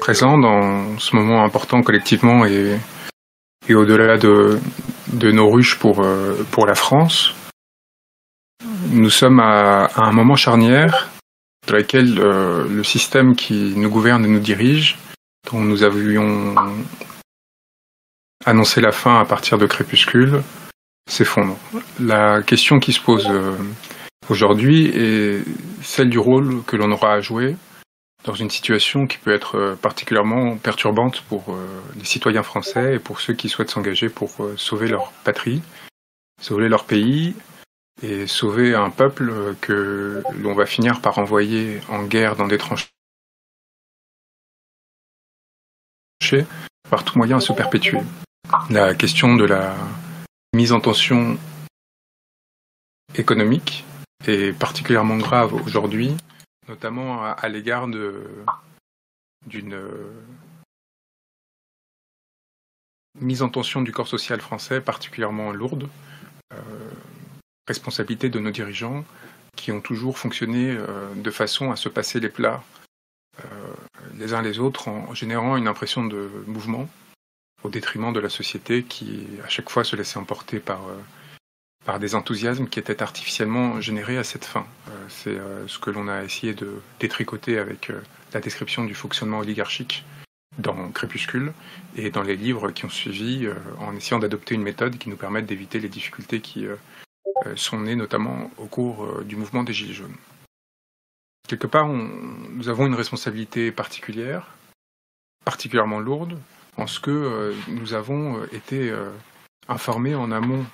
présent dans ce moment important collectivement et au-delà de nos ruches pour la France. Nous sommes à un moment charnière dans lequel le système qui nous gouverne et nous dirige, dont nous avions annoncé la fin à partir de Crépuscule, s'effondre. La question qui se pose aujourd'hui est celle du rôle que l'on aura à jouer dans une situation qui peut être particulièrement perturbante pour les citoyens français et pour ceux qui souhaitent s'engager pour sauver leur patrie, sauver leur pays et sauver un peuple que l'on va finir par envoyer en guerre dans des tranchées par tout moyen à se perpétuer. La question de la mise en tension économique est particulièrement grave aujourd'hui, notamment à l'égard d'une mise en tension du corps social français particulièrement lourde, responsabilité de nos dirigeants qui ont toujours fonctionné de façon à se passer les plats les uns les autres en générant une impression de mouvement au détriment de la société qui à chaque fois se laissait emporter par des enthousiasmes qui étaient artificiellement générés à cette fin. C'est ce que l'on a essayé de détricoter avec la description du fonctionnement oligarchique dans Crépuscule et dans les livres qui ont suivi en essayant d'adopter une méthode qui nous permette d'éviter les difficultés qui sont nées notamment au cours du mouvement des Gilets jaunes. Quelque part, nous avons une responsabilité particulière, particulièrement lourde, en ce que nous avons été informés en amont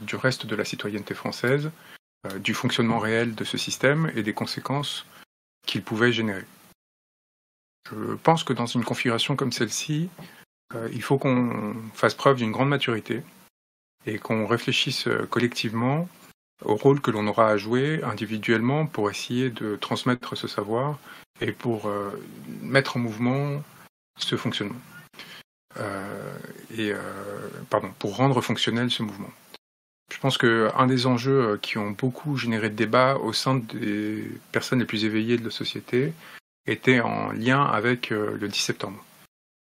du reste de la citoyenneté française du fonctionnement réel de ce système et des conséquences qu'il pouvait générer. Je pense que dans une configuration comme celle-ci, il faut qu'on fasse preuve d'une grande maturité et qu'on réfléchisse collectivement au rôle que l'on aura à jouer individuellement pour essayer de transmettre ce savoir et pour mettre en mouvement ce fonctionnement. Pour rendre fonctionnel ce mouvement. Je pense qu'un des enjeux qui ont beaucoup généré de débats au sein des personnes les plus éveillées de la société était en lien avec le 10 septembre,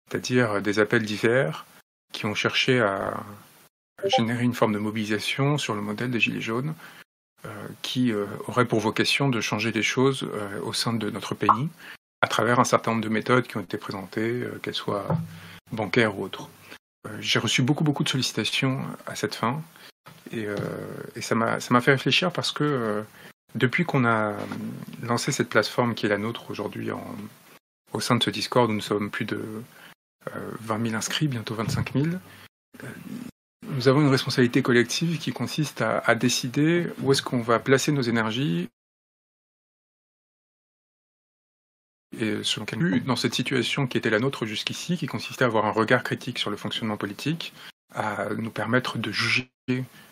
c'est-à-dire des appels divers qui ont cherché à générer une forme de mobilisation sur le modèle des Gilets jaunes qui aurait pour vocation de changer les choses au sein de notre pays à travers un certain nombre de méthodes qui ont été présentées, qu'elles soient bancaires ou autres. J'ai reçu beaucoup de sollicitations à cette fin et ça m'a fait réfléchir parce que depuis qu'on a lancé cette plateforme qui est la nôtre aujourd'hui au sein de ce Discord où nous sommes plus de 20 000 inscrits, bientôt 25 000, nous avons une responsabilité collective qui consiste à décider où est-ce qu'on va placer nos énergies et selon quel but, dans cette situation qui était la nôtre jusqu'ici, qui consistait à avoir un regard critique sur le fonctionnement politique, à nous permettre de juger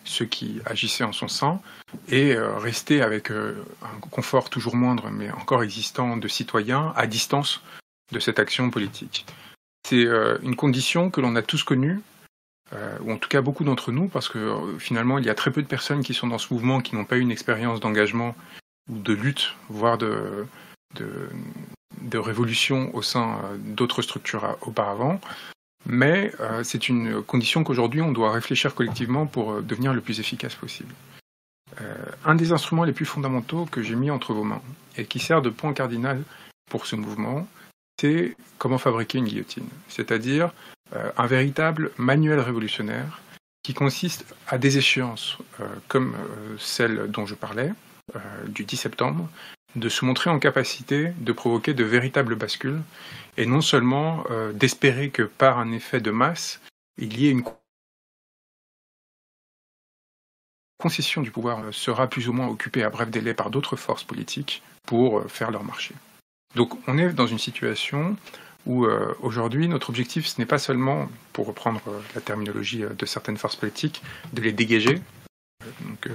ceux qui agissaient en son sein et rester avec un confort toujours moindre, mais encore existant, de citoyens à distance de cette action politique. C'est une condition que l'on a tous connue, ou en tout cas beaucoup d'entre nous, parce que finalement il y a très peu de personnes qui sont dans ce mouvement qui n'ont pas eu une expérience d'engagement ou de lutte, voire de révolution au sein d'autres structures auparavant, mais c'est une condition qu'aujourd'hui on doit réfléchir collectivement pour devenir le plus efficace possible. Un des instruments les plus fondamentaux que j'ai mis entre vos mains et qui sert de point cardinal pour ce mouvement, c'est comment fabriquer une guillotine, c'est-à-dire un véritable manuel révolutionnaire qui consiste à des échéances comme celle dont je parlais, du 10 septembre, de se montrer en capacité de provoquer de véritables bascules, et non seulement d'espérer que par un effet de masse, il y ait une concession du pouvoir sera plus ou moins occupée à bref délai par d'autres forces politiques pour faire leur marché. Donc on est dans une situation où aujourd'hui notre objectif ce n'est pas seulement, pour reprendre la terminologie de certaines forces politiques, de les dégager, donc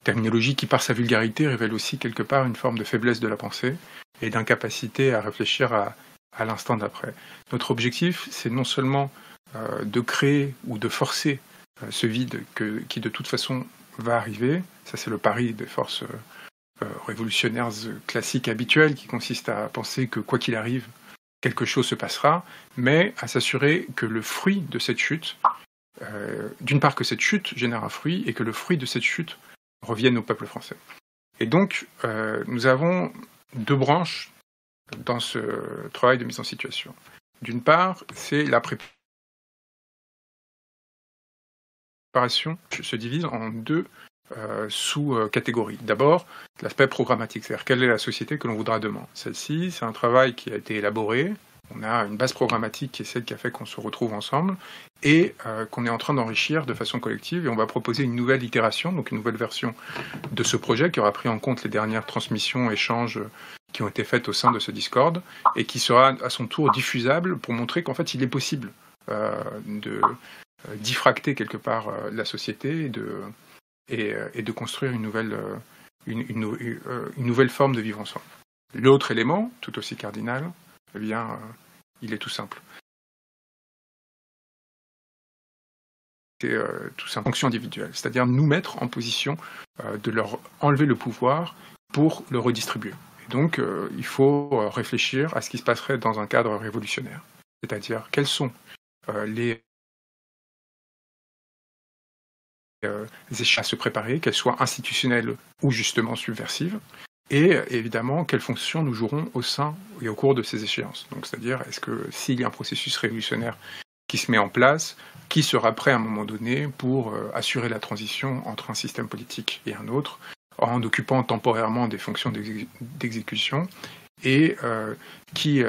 terminologie qui par sa vulgarité révèle aussi quelque part une forme de faiblesse de la pensée et d'incapacité à réfléchir à l'instant d'après. Notre objectif c'est non seulement de créer ou de forcer ce vide qui de toute façon va arriver, ça c'est le pari des forces révolutionnaires classiques habituelles qui consistent à penser que quoi qu'il arrive, quelque chose se passera, mais à s'assurer que le fruit de cette chute, d'une part que cette chute génère un fruit et que le fruit de cette chute revienne au peuple français. Et donc, nous avons deux branches dans ce travail de mise en situation. D'une part, c'est la préparation se divise en deux sous-catégories. D'abord, l'aspect programmatique, c'est-à-dire quelle est la société que l'on voudra demain. Celle-ci, c'est un travail qui a été élaboré. On a une base programmatique qui est celle qui a fait qu'on se retrouve ensemble et qu'on est en train d'enrichir de façon collective. Et on va proposer une nouvelle itération, donc une nouvelle version de ce projet qui aura pris en compte les dernières transmissions, échanges qui ont été faites au sein de ce Discord et qui sera à son tour diffusable pour montrer qu'en fait, il est possible de diffracter quelque part la société et de construire une nouvelle forme de vivre ensemble. L'autre élément, tout aussi cardinal, eh bien, il est tout simple. C'est tout simple, fonction individuelle, c'est-à-dire nous mettre en position de leur enlever le pouvoir pour le redistribuer. Et donc, il faut réfléchir à ce qui se passerait dans un cadre révolutionnaire, c'est-à-dire quels sont les échéances à se préparer, qu'elles soient institutionnelles ou justement subversives, et évidemment quelles fonctions nous jouerons au sein et au cours de ces échéances. Donc, c'est-à-dire, est-ce que s'il y a un processus révolutionnaire qui se met en place, qui sera prêt à un moment donné pour assurer la transition entre un système politique et un autre, en occupant temporairement des fonctions d'exécution, et qui,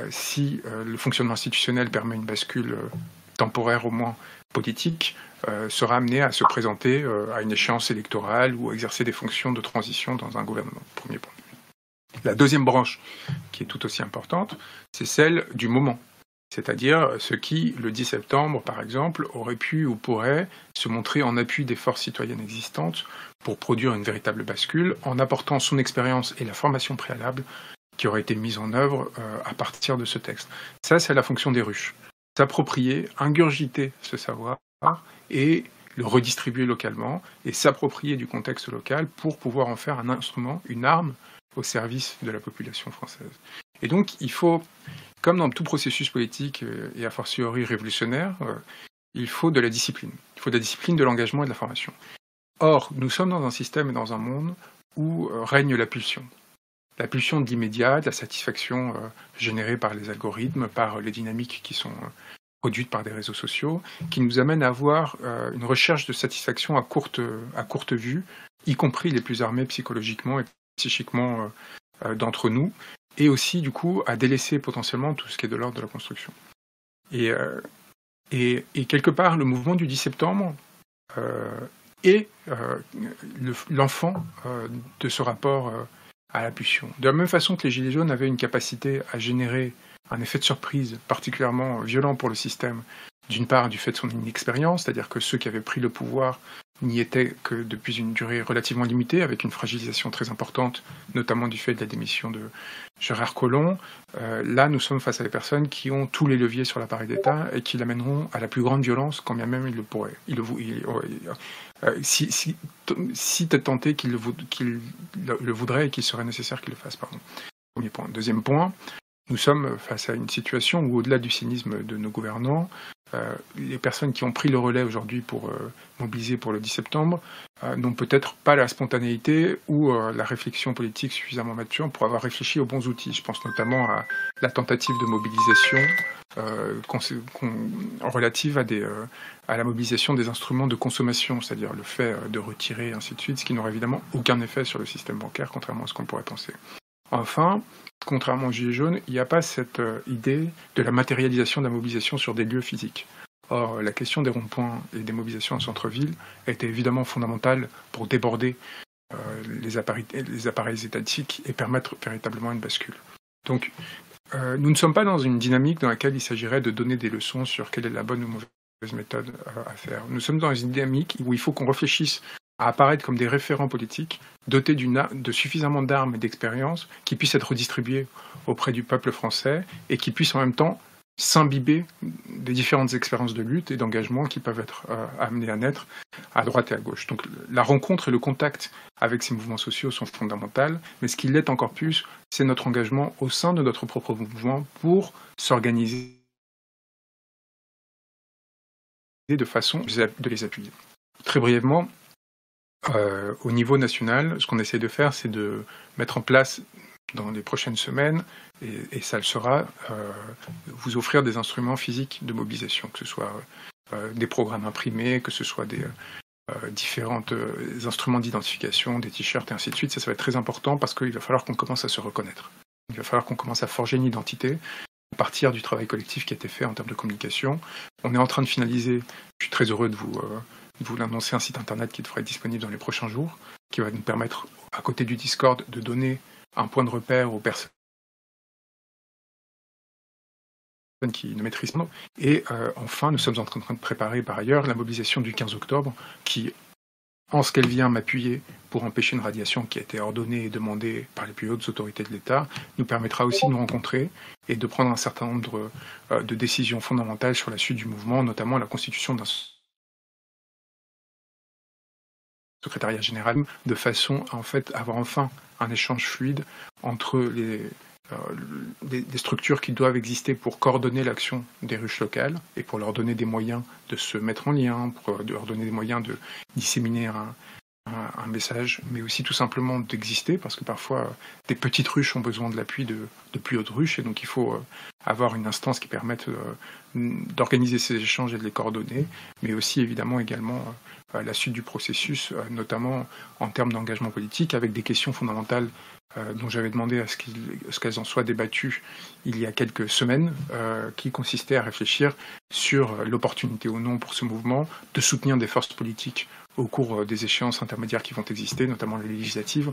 si le fonctionnement institutionnel permet une bascule temporaire au moins politique, sera amené à se présenter à une échéance électorale ou à exercer des fonctions de transition dans un gouvernement. Premier point. La deuxième branche, qui est tout aussi importante, c'est celle du moment. C'est-à-dire ce qui, le 10 septembre, par exemple, aurait pu ou pourrait se montrer en appui des forces citoyennes existantes pour produire une véritable bascule, en apportant son expérience et la formation préalable qui aurait été mise en œuvre à partir de ce texte. Ça, c'est la fonction des ruches. S'approprier, ingurgiter ce savoir et le redistribuer localement et s'approprier du contexte local pour pouvoir en faire un instrument, une arme au service de la population française. Et donc, il faut, comme dans tout processus politique et a fortiori révolutionnaire, il faut de la discipline. Il faut de la discipline, de l'engagement et de la formation. Or, nous sommes dans un système et dans un monde où règne la pulsion. La pulsion de l'immédiat, de la satisfaction générée par les algorithmes, par les dynamiques qui sont produites par des réseaux sociaux, qui nous amènent à avoir une recherche de satisfaction à courte vue, y compris les plus armés psychologiquement et psychiquement d'entre nous, et aussi, du coup, à délaisser potentiellement tout ce qui est de l'ordre de la construction. Et quelque part, le mouvement du 10 septembre est l'enfant de ce rapport à la pulsion. De la même façon que les Gilets jaunes avaient une capacité à générer un effet de surprise particulièrement violent pour le système, d'une part du fait de son inexpérience, c'est-à-dire que ceux qui avaient pris le pouvoir n'y étaient que depuis une durée relativement limitée, avec une fragilisation très importante, notamment du fait de la démission de Gérard Collomb. Là, nous sommes face à des personnes qui ont tous les leviers sur l'appareil d'État et qui l'amèneront à la plus grande violence, quand bien même ils le pourraient. Si tenté qu'ils le voudraient et qu'il serait nécessaire qu'ils le fassent. Pardon. Premier point. Deuxième point, nous sommes face à une situation où, au-delà du cynisme de nos gouvernants, les personnes qui ont pris le relais aujourd'hui pour mobiliser pour le 10 septembre n'ont peut-être pas la spontanéité ou la réflexion politique suffisamment mature pour avoir réfléchi aux bons outils. Je pense notamment à la tentative de mobilisation relative à la mobilisation des instruments de consommation, c'est-à-dire le fait de retirer et ainsi de suite, ce qui n'aurait évidemment aucun effet sur le système bancaire, contrairement à ce qu'on pourrait penser. Enfin, contrairement aux Gilets jaunes, il n'y a pas cette idée de la matérialisation de la mobilisation sur des lieux physiques. Or, la question des ronds-points et des mobilisations en centre-ville était évidemment fondamentale pour déborder les appareils étatiques et permettre véritablement une bascule. Donc, nous ne sommes pas dans une dynamique dans laquelle il s'agirait de donner des leçons sur quelle est la bonne ou mauvaise méthode à faire. Nous sommes dans une dynamique où il faut qu'on réfléchisse à apparaître comme des référents politiques dotés de suffisamment d'armes et d'expérience qui puissent être redistribués auprès du peuple français et qui puissent en même temps s'imbiber des différentes expériences de lutte et d'engagement qui peuvent être amenées à naître à droite et à gauche. Donc la rencontre et le contact avec ces mouvements sociaux sont fondamentaux, mais ce qui l'est encore plus, c'est notre engagement au sein de notre propre mouvement pour s'organiser de façon de les appuyer. Très brièvement, au niveau national, ce qu'on essaie de faire, c'est de mettre en place dans les prochaines semaines, et ça le sera, vous offrir des instruments physiques de mobilisation, que ce soit des programmes imprimés, que ce soit des différents instruments d'identification, des t-shirts et ainsi de suite. Ça va être très important parce qu'il va falloir qu'on commence à se reconnaître. Il va falloir qu'on commence à forger une identité à partir du travail collectif qui a été fait en termes de communication. On est en train de finaliser, je suis très heureux de vous l'annoncer, un site internet qui devrait être disponible dans les prochains jours, qui va nous permettre, à côté du Discord, de donner un point de repère aux personnes qui ne maîtrisent pas. Et enfin, nous sommes en train de préparer par ailleurs la mobilisation du 15 octobre, qui, en ce qu'elle vient m'appuyer pour empêcher une radiation qui a été ordonnée et demandée par les plus hautes autorités de l'État, nous permettra aussi de nous rencontrer et de prendre un certain nombre de décisions fondamentales sur la suite du mouvement, notamment la constitution d'un secrétariat général, de façon à en fait avoir enfin un échange fluide entre les structures qui doivent exister pour coordonner l'action des ruches locales et pour leur donner des moyens de se mettre en lien, pour leur donner des moyens de disséminer un message, mais aussi tout simplement d'exister, parce que parfois des petites ruches ont besoin de l'appui de plus hautes ruches, et donc il faut avoir une instance qui permette d'organiser ces échanges et de les coordonner, mais aussi évidemment également la suite du processus, notamment en termes d'engagement politique, avec des questions fondamentales dont j'avais demandé à ce qu'elles en soient débattues il y a quelques semaines, qui consistaient à réfléchir sur l'opportunité ou non pour ce mouvement de soutenir des forces politiques au cours des échéances intermédiaires qui vont exister, notamment les législatives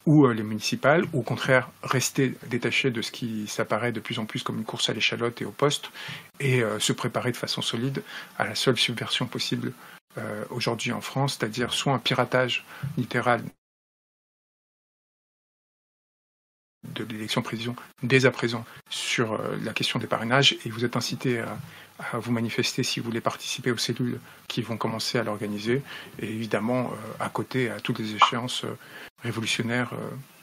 ou les municipales, ou au contraire rester détaché de ce qui s'apparaît de plus en plus comme une course à l'échalote et au poste, et se préparer de façon solide à la seule subversion possible aujourd'hui en France, c'est-à-dire soit un piratage littéral de l'élection président dès à présent sur la question des parrainages, et vous êtes incité à vous manifester si vous voulez participer aux cellules qui vont commencer à l'organiser, et évidemment à côté à toutes les échéances révolutionnaires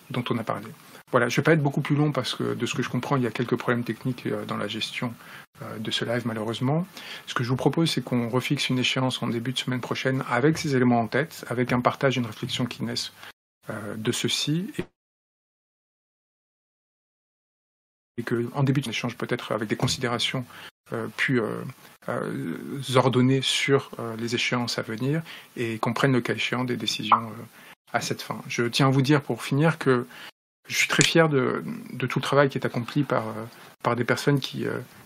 dont on a parlé. Voilà, je ne vais pas être beaucoup plus long parce que de ce que je comprends, il y a quelques problèmes techniques dans la gestion de ce live malheureusement. Ce que je vous propose, c'est qu'on refixe une échéance en début de semaine prochaine avec ces éléments en tête, avec un partage et une réflexion qui naissent de ceci, et qu'en début d'échange, peut-être avec des considérations plus ordonnées sur les échéances à venir, et qu'on prenne le cas échéant des décisions à cette fin. Je tiens à vous dire pour finir que je suis très fier de tout le travail qui est accompli par des personnes qui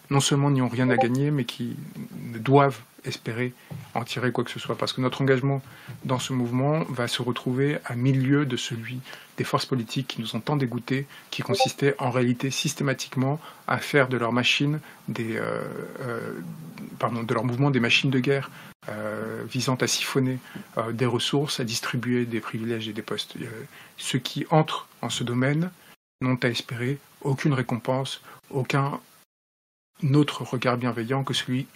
non seulement n'y ont rien à gagner, mais qui ne doivent espérer en tirer quoi que ce soit, parce que notre engagement dans ce mouvement va se retrouver à milieu de celui des forces politiques qui nous ont tant dégoûtés, qui consistaient en réalité systématiquement à faire de leur machine de leur mouvement des machines de guerre visant à siphonner des ressources, à distribuer des privilèges et des postes. Ceux qui entrent en ce domaine n'ont à espérer aucune récompense, aucun autre regard bienveillant que celui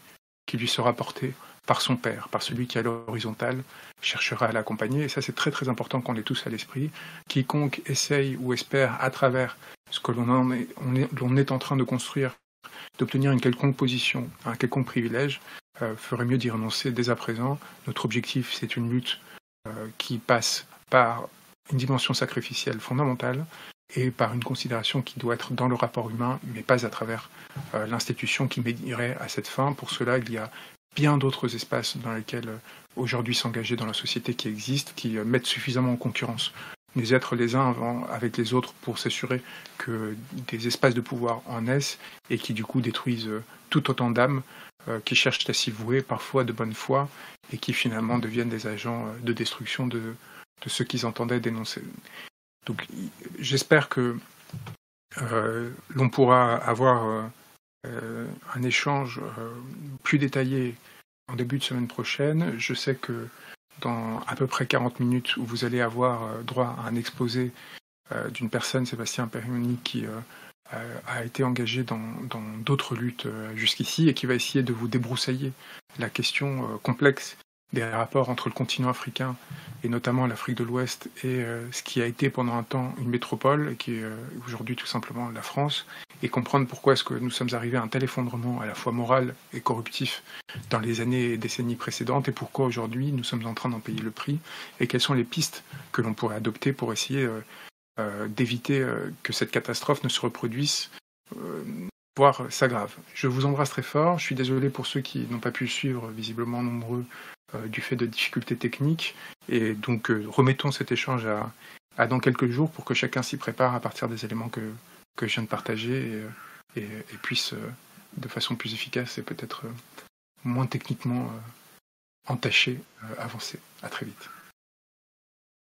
qui lui sera porté par son père, par celui qui à l'horizontale cherchera à l'accompagner. Et ça, c'est très très important qu'on l'ait tous à l'esprit. Quiconque essaye ou espère, à travers ce que l'on est en train de construire, d'obtenir une quelconque position, un quelconque privilège, ferait mieux d'y renoncer dès à présent. Notre objectif, c'est une lutte qui passe par une dimension sacrificielle fondamentale et par une considération qui doit être dans le rapport humain, mais pas à travers l'institution qui médirait à cette fin. Pour cela, il y a bien d'autres espaces dans lesquels aujourd'hui s'engager dans la société qui existent, qui mettent suffisamment en concurrence les êtres les uns avec les autres pour s'assurer que des espaces de pouvoir en naissent, et qui du coup détruisent tout autant d'âmes qui cherchent à s'y vouer, parfois de bonne foi, et qui finalement deviennent des agents de destruction de ceux qu'ils entendaient dénoncer. Donc j'espère que l'on pourra avoir un échange plus détaillé en début de semaine prochaine. Je sais que dans à peu près 40 minutes, où vous allez avoir droit à un exposé d'une personne, Sébastien Perioni, qui a été engagé dans d'autres luttes jusqu'ici et qui va essayer de vous débroussailler la question complexe des rapports entre le continent africain et notamment l'Afrique de l'Ouest et ce qui a été pendant un temps une métropole, et qui est aujourd'hui tout simplement la France, et comprendre pourquoi est-ce que nous sommes arrivés à un tel effondrement à la fois moral et corruptif dans les années et décennies précédentes, et pourquoi aujourd'hui nous sommes en train d'en payer le prix, et quelles sont les pistes que l'on pourrait adopter pour essayer d'éviter que cette catastrophe ne se reproduise, voire s'aggrave. Je vous embrasse très fort, je suis désolé pour ceux qui n'ont pas pu suivre, visiblement nombreux, du fait de difficultés techniques, et donc remettons cet échange à dans quelques jours pour que chacun s'y prépare à partir des éléments que je viens de partager et puisse de façon plus efficace et peut-être moins techniquement entachée avancer. À très vite.